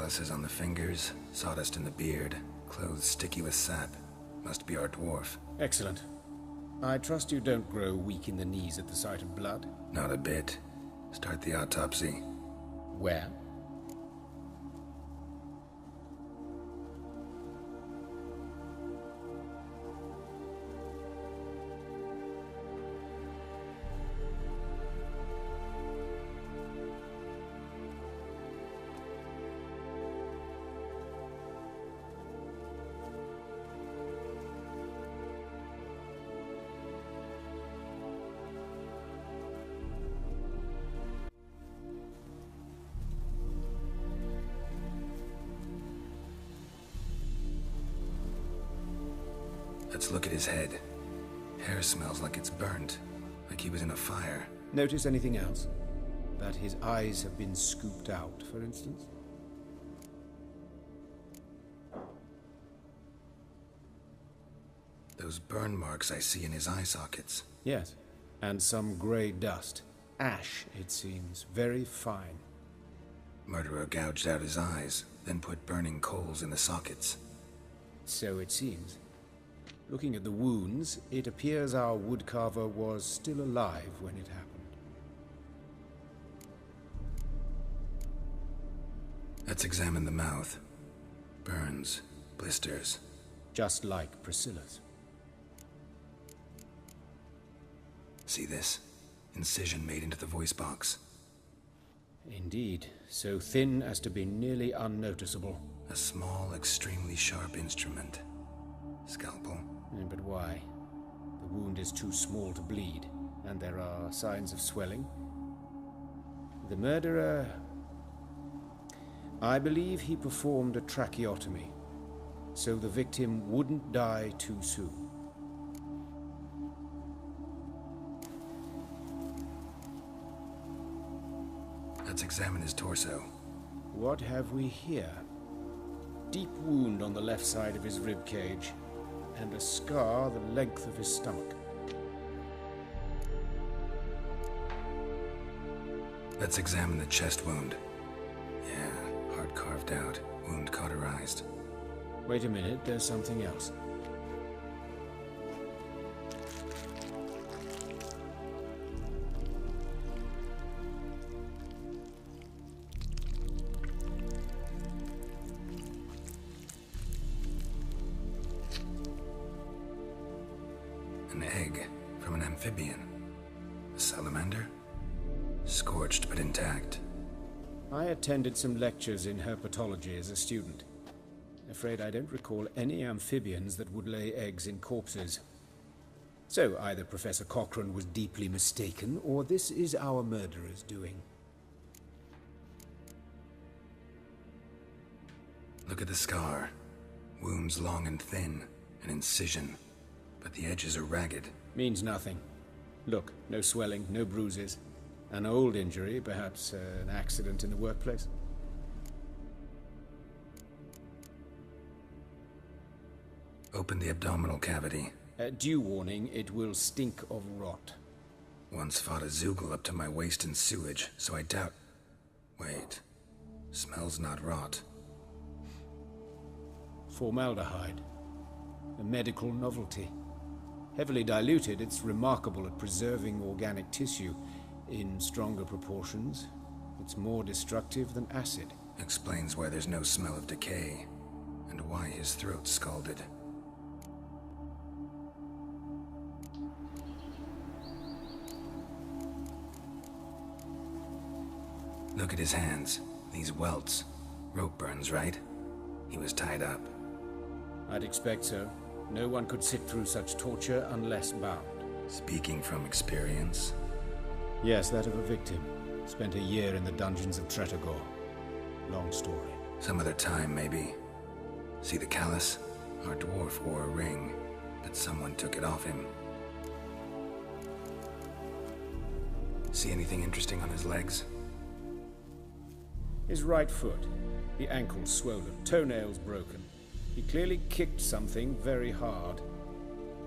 calluses on the fingers, sawdust in the beard, clothes sticky with sap. Must be our dwarf. Excellent. I trust you don't grow weak in the knees at the sight of blood? Not a bit. Start the autopsy. Where? Let's look at his head. Hair smells like it's burnt, like he was in a fire. Notice anything else? That his eyes have been scooped out, for instance? Those burn marks I see in his eye sockets. Yes, and some grey dust. Ash, it seems, very fine. Murderer gouged out his eyes, then put burning coals in the sockets. So it seems. Looking at the wounds, it appears our woodcarver was still alive when it happened. Let's examine the mouth. Burns, blisters. Just like Priscilla's. See this? Incision made into the voice box. Indeed, so thin as to be nearly unnoticeable. A small, extremely sharp instrument. Scalpel. But why? The wound is too small to bleed, and there are signs of swelling. The murderer... I believe he performed a tracheotomy, so the victim wouldn't die too soon. Let's examine his torso. What have we here? Deep wound on the left side of his rib cage, and a scar the length of his stomach. Let's examine the chest wound. Yeah, heart carved out, wound cauterized. Wait a minute, there's something else. An egg from an amphibian. A salamander? Scorched but intact. I attended some lectures in herpetology as a student. Afraid I don't recall any amphibians that would lay eggs in corpses. So either Professor Cochrane was deeply mistaken, or this is our murderer's doing. Look at the scar. Wounds long and thin, an incision. But the edges are ragged. Means nothing. Look, no swelling, no bruises. An old injury, perhaps an accident in the workplace. Open the abdominal cavity. Due warning, it will stink of rot. Once fought a Zoogle up to my waist in sewage, so I doubt... Wait. Smells not rot. Formaldehyde. A medical novelty. Heavily diluted, it's remarkable at preserving organic tissue. In stronger proportions, it's more destructive than acid. Explains why there's no smell of decay, and why his throat's scalded. Look at his hands. These welts. Rope burns, right? He was tied up. I'd expect so. No one could sit through such torture unless bound. Speaking from experience? Yes, that of a victim. Spent a year in the dungeons of Tretogor. Long story. Some other time, maybe. See the callus? Our dwarf wore a ring, but someone took it off him. See anything interesting on his legs? His right foot. The ankle swollen, toenails broken. He clearly kicked something very hard,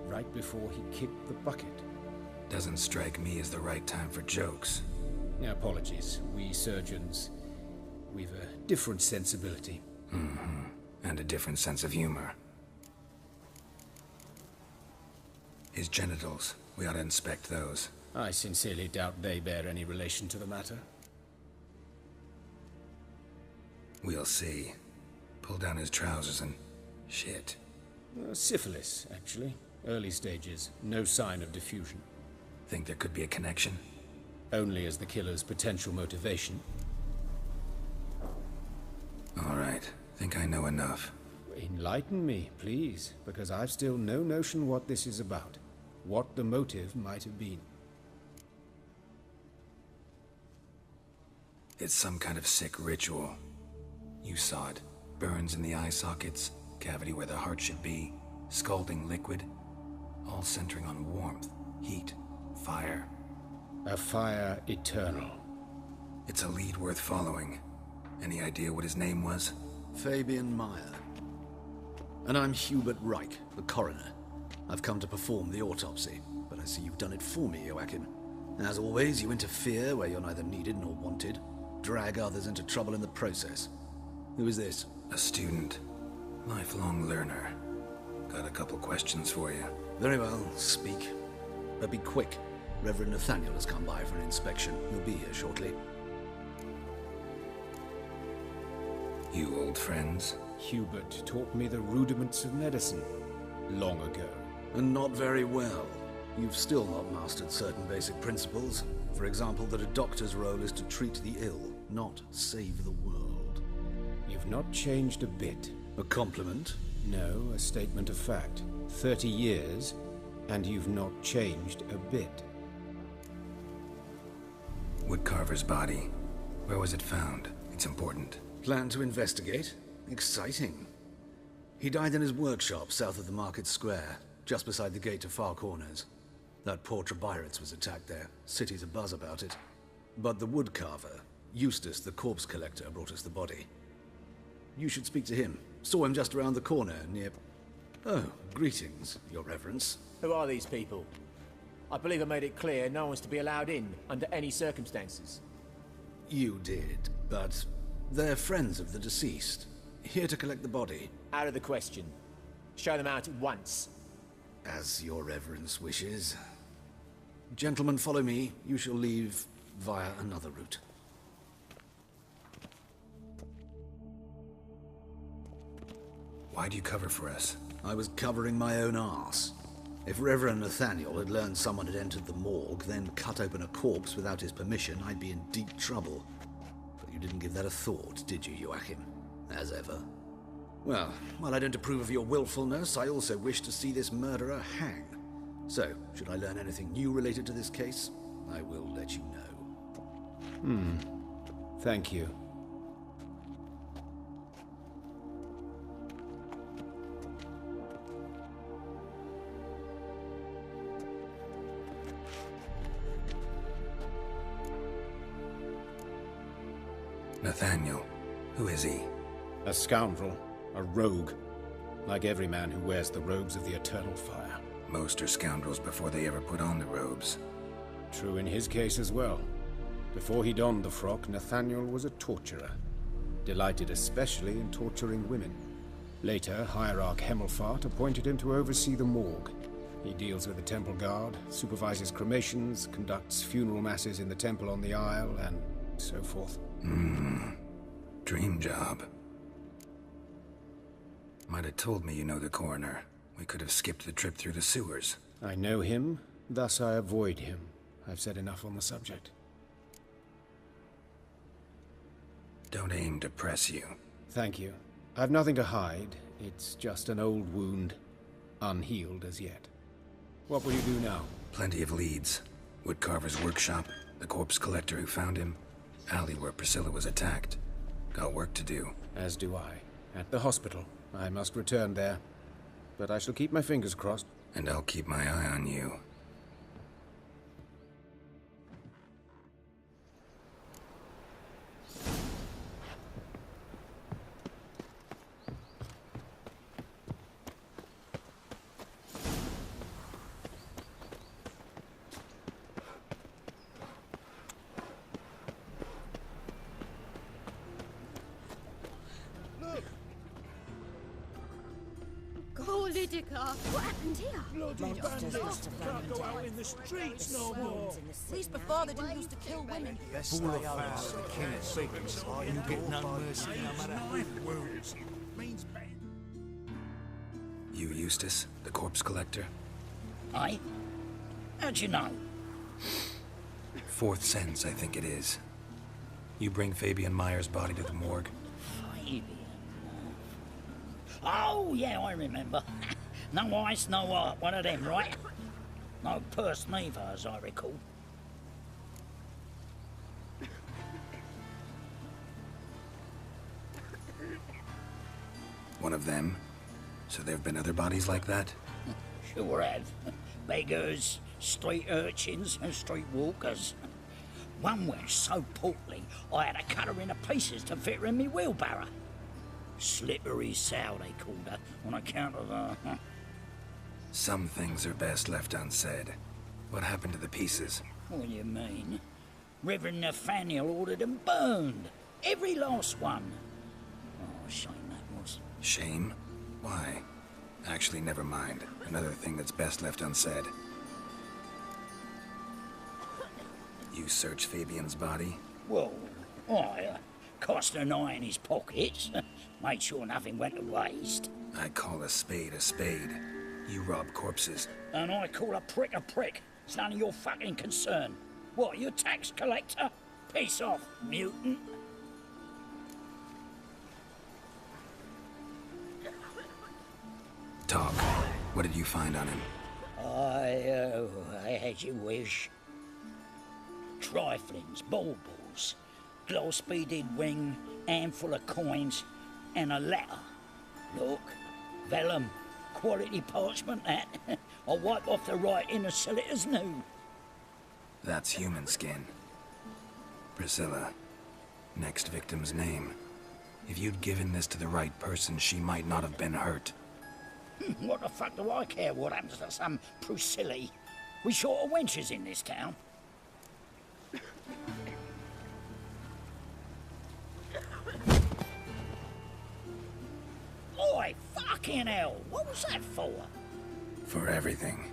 right before he kicked the bucket. Doesn't strike me as the right time for jokes. Apologies. We surgeons, We've a different sensibility. And a different sense of humor. His genitals, we ought to inspect those. I sincerely doubt they bear any relation to the matter. We'll see. Pull down his trousers and... shit. Syphilis, actually. Early stages. No sign of diffusion. Think there could be a connection? Only as the killer's potential motivation. All right. Think I know enough. Enlighten me, please, because I've still no notion what this is about. What the motive might have been. It's some kind of sick ritual. You saw it. Burns in the eye sockets, cavity where the heart should be, scalding liquid, all centering on warmth, heat, fire. A fire eternal. It's a lead worth following. Any idea what his name was? Fabian Meyer. And I'm Hubert REJK, the coroner. I've come to perform the autopsy, but I see you've done it for me, Joachim. As always, you interfere where you're neither needed nor wanted, drag others into trouble in the process. Who is this? A student. Lifelong learner. Got a couple questions for you. Very well, speak. But be quick. Reverend Nathaniel has come by for an inspection. He'll be here shortly. You old friends? Hubert taught me the rudiments of medicine. Long ago. And not very well. You've still not mastered certain basic principles. For example, that a doctor's role is to treat the ill, not save the world. You've not changed a bit. A compliment? No, a statement of fact. 30 years, and you've not changed a bit. Woodcarver's body. Where was it found? It's important. Plan to investigate? Exciting. He died in his workshop south of the market square, just beside the gate to Far Corners. That poor Trebirates was attacked there. City's abuzz about it. But the woodcarver, Eustace the corpse collector, brought us the body. You should speak to him. Saw him just around the corner near... Oh, greetings, Your Reverence. Who are these people? I believe I made it clear no one's to be allowed in under any circumstances. You did, but they're friends of the deceased. Here to collect the body. Out of the question. Show them out at once. As Your Reverence wishes. Gentlemen, follow me. You shall leave via another route. Why'd you cover for us? I was covering my own arse. If Reverend Nathaniel had learned someone had entered the morgue, then cut open a corpse without his permission, I'd be in deep trouble. But you didn't give that a thought, did you, Joachim? As ever. Well, while I don't approve of your willfulness, I also wish to see this murderer hang. So, should I learn anything new related to this case, I will let you know. Thank you. Nathaniel. Who is he? A scoundrel. A rogue. Like every man who wears the robes of the eternal fire. Most are scoundrels before they ever put on the robes. True in his case as well. Before he donned the frock, Nathaniel was a torturer. Delighted especially in torturing women. Later, Hierarch Hemmelfart appointed him to oversee the morgue. He deals with the temple guard, supervises cremations, conducts funeral masses in the temple on the Isle, and so forth. Dream job. Might have told me you know the coroner. We could have skipped the trip through the sewers. I know him, thus I avoid him. I've said enough on the subject. Don't aim to press you. Thank you. I've nothing to hide. It's just an old wound, unhealed as yet. What will you do now? Plenty of leads. Woodcarver's workshop, the corpse collector who found him, alley where Priscilla was attacked. Got work to do. As do I. At the hospital. I must return there. But I shall keep my fingers crossed. And I'll keep my eye on you. Vidica! What happened here? Monsters must have run him down. in the streets no more. At least before they didn't used to kill women. Full of fire, the king of secrets. You get no mercy no matter how wounds. Means bad. You Eustace, the corpse collector? Aye? How'd you know? Fourth sense, I think it is. You bring Fabian Meyer's body to the morgue? Fabian. Oh, yeah, I remember. No eyes, no heart, one of them, right? No purse neither, as I recall. One of them? So there have been other bodies like that? Sure have. Beggars, street urchins, and street walkers. One went so portly, I had to cut her into pieces to fit her in me wheelbarrow. Slippery sow, they called her, on account of her. Some things are best left unsaid. What happened to the pieces? What do you mean? Reverend Nathaniel ordered them burned. Every last one. Oh, shame that was. Shame? Why? Actually, never mind. Another thing that's best left unsaid. You search Fabian's body? Well, I cast an eye in his pockets. Made sure nothing went to waste. I call a spade a spade. You rob corpses. And I call a prick a prick. It's none of your fucking concern. What, you tax collector? Piss off, mutant. Talk. What did you find on him? I had you wish. Triflings, baubles, gloss-beaded ring, handful of coins, and a letter. Look, vellum, quality parchment that. I'll wipe off the writing as sell it as new. That's human skin. Priscilla. Next victim's name. If you'd given this to the right person, she might not have been hurt. What the fuck do I care what happens to some Priscilla? We short of wenches in this town. Oi, fucking hell! What was that for? For everything.